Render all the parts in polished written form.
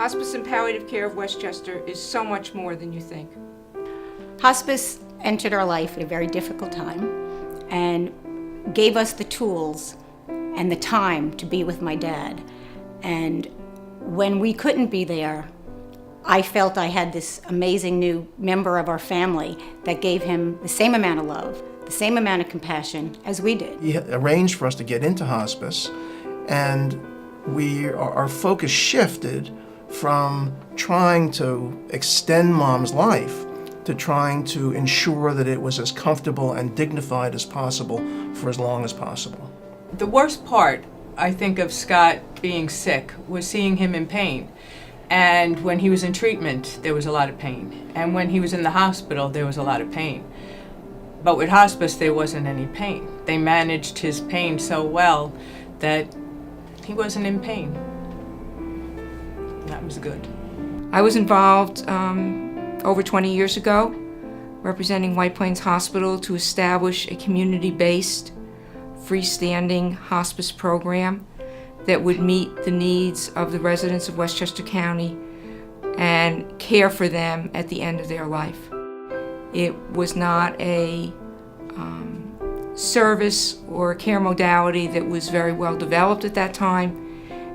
Hospice and palliative care of Westchester is so much more than you think. Hospice entered our life at a very difficult time and gave us the tools and the time to be with my dad. And when we couldn't be there, I felt I had this amazing new member of our family that gave him the same amount of love, the same amount of compassion as we did. He arranged for us to get into hospice, and our focus shifted from trying to extend Mom's life to trying to ensure that it was as comfortable and dignified as possible for as long as possible. The worst part, I think, of Scott being sick was seeing him in pain. And when he was in treatment, there was a lot of pain. And when he was in the hospital, there was a lot of pain. But with hospice, there wasn't any pain. They managed his pain so well that he wasn't in pain. That was good. I was involved over 20 years ago, representing White Plains Hospital to establish a community-based, freestanding hospice program that would meet the needs of the residents of Westchester County and care for them at the end of their life. It was not a service or a care modality that was very well developed at that time,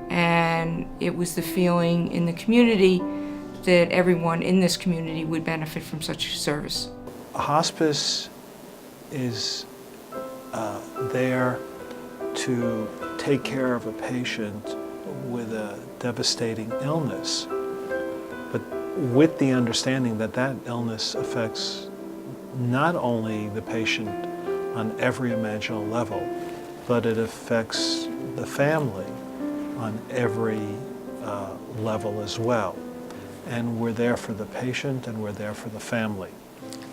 and it was the feeling in the community that everyone in this community would benefit from such a service. Hospice is there to take care of a patient with a devastating illness, but with the understanding that that illness affects not only the patient on every imaginable level, but it affects the family on every level as well. And we're there for the patient and we're there for the family.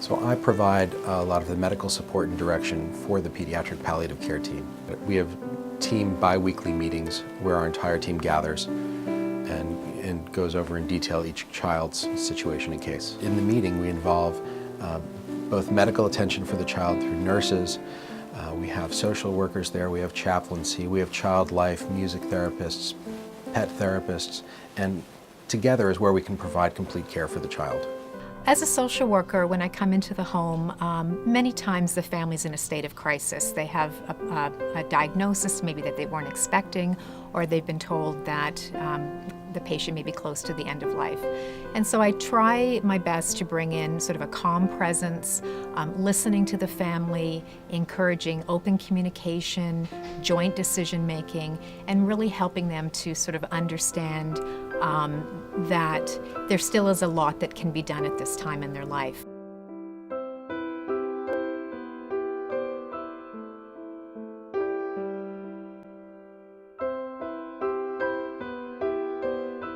So I provide a lot of the medical support and direction for the pediatric palliative care team. We have team bi-weekly meetings where our entire team gathers and goes over in detail each child's situation and case. In the meeting, we involve both medical attention for the child through nurses, we have social workers there, we have chaplaincy, we have child life, music therapists, pet therapists, and together is where we can provide complete care for the child. As a social worker, when I come into the home, many times the family's in a state of crisis. They have a diagnosis maybe that they weren't expecting, or they've been told that the patient may be close to the end of life. And so I try my best to bring in sort of a calm presence, listening to the family, encouraging open communication, joint decision making, and really helping them to sort of understand that there still is a lot that can be done at this time in their life.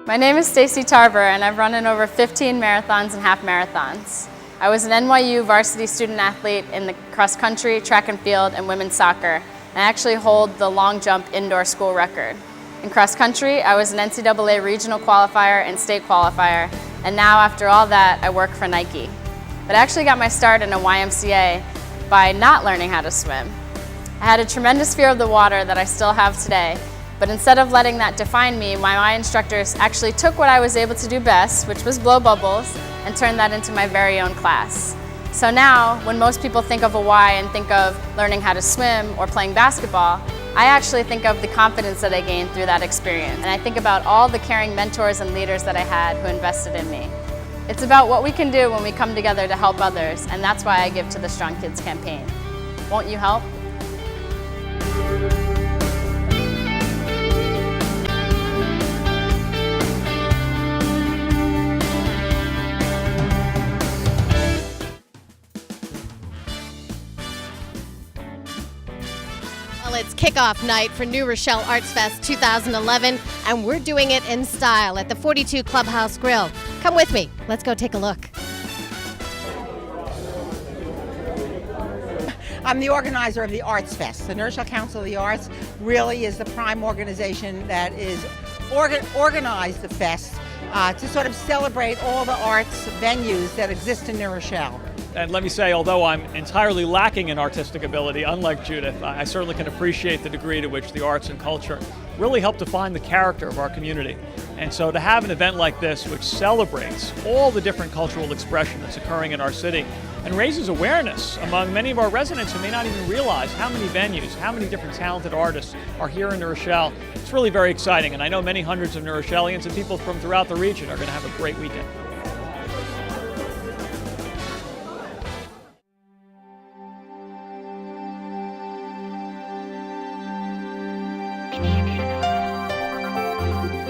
My name is Stacy Tarver, and I've run in over 15 marathons and half marathons. I was an NYU varsity student athlete in the cross country, track and field, and women's soccer, and I actually hold the long jump indoor school record. In cross country, I was an NCAA regional qualifier and state qualifier, and now after all that, I work for Nike. But I actually got my start in a YMCA by not learning how to swim. I had a tremendous fear of the water that I still have today, but instead of letting that define me, my instructors actually took what I was able to do best, which was blow bubbles, and turned that into my very own class. So now, when most people think of a Y and think of learning how to swim or playing basketball, I actually think of the confidence that I gained through that experience. And I think about all the caring mentors and leaders that I had who invested in me. It's about what we can do when we come together to help others, and that's why I give to the Strong Kids campaign. Won't you help? It's kickoff night for New Rochelle Arts Fest 2011, and we're doing it in style at the 42 Clubhouse Grill. Come with me. Let's go take a look. I'm the organizer of the Arts Fest. The New Rochelle Council of the Arts really is the prime organization that is organized the fest to sort of celebrate all the arts venues that exist in New Rochelle. And let me say, although I'm entirely lacking in artistic ability, unlike Judith, I certainly can appreciate the degree to which the arts and culture really help define the character of our community. And so to have an event like this, which celebrates all the different cultural expression that's occurring in our city and raises awareness among many of our residents who may not even realize how many venues, how many different talented artists are here in New Rochelle, it's really very exciting. And I know many hundreds of New Rochelians and people from throughout the region are going to have a great weekend.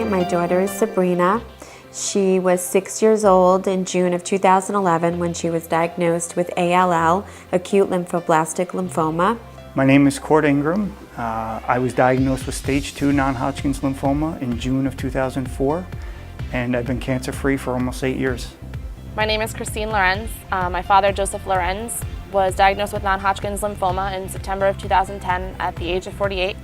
My daughter is Sabrina. She was 6 years old in June of 2011 when she was diagnosed with ALL, acute lymphoblastic lymphoma. My name is Cord Ingram. I was diagnosed with stage 2 non-Hodgkin's lymphoma in June of 2004, and I've been cancer-free for almost 8 years. My name is Christine Lorenz. My father, Joseph Lorenz, was diagnosed with non-Hodgkin's lymphoma in September of 2010 at the age of 48.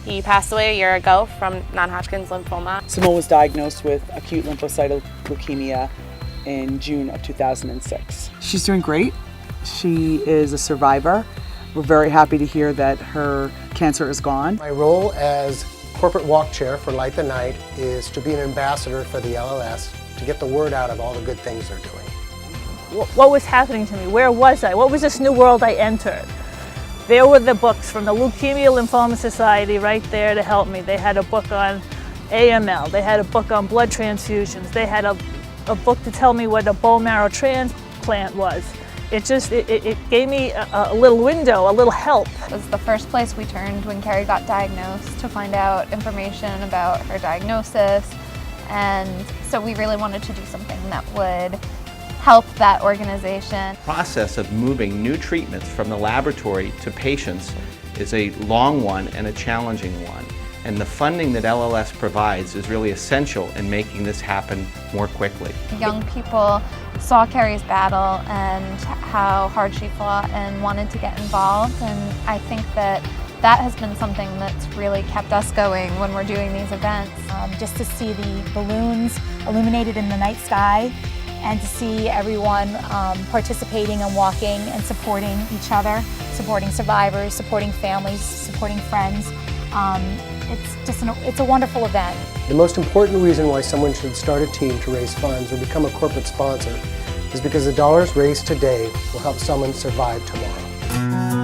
He passed away a year ago from non-Hodgkin's lymphoma. Simone was diagnosed with acute lymphocytic leukemia in June of 2006. She's doing great. She is a survivor. We're very happy to hear that her cancer is gone. My role as corporate walk chair for Light the Night is to be an ambassador for the LLS, to get the word out of all the good things they're doing. What was happening to me? Where was I? What was this new world I entered? There were the books from the Leukemia Lymphoma Society right there to help me. They had a book on AML. They had a book on blood transfusions. They had a book to tell me what a bone marrow transplant was. It gave me a little window, a little help. It was the first place we turned when Carrie got diagnosed to find out information about her diagnosis. And so we really wanted to do something that would help that organization. The process of moving new treatments from the laboratory to patients is a long one and a challenging one. And the funding that LLS provides is really essential in making this happen more quickly. Young people saw Carrie's battle and how hard she fought and wanted to get involved, and I think that has been something that's really kept us going when we're doing these events. Just to see the balloons illuminated in the night sky and to see everyone participating and walking and supporting each other, supporting survivors, supporting families, supporting friends. It's a wonderful event. The most important reason why someone should start a team to raise funds or become a corporate sponsor is because the dollars raised today will help someone survive tomorrow.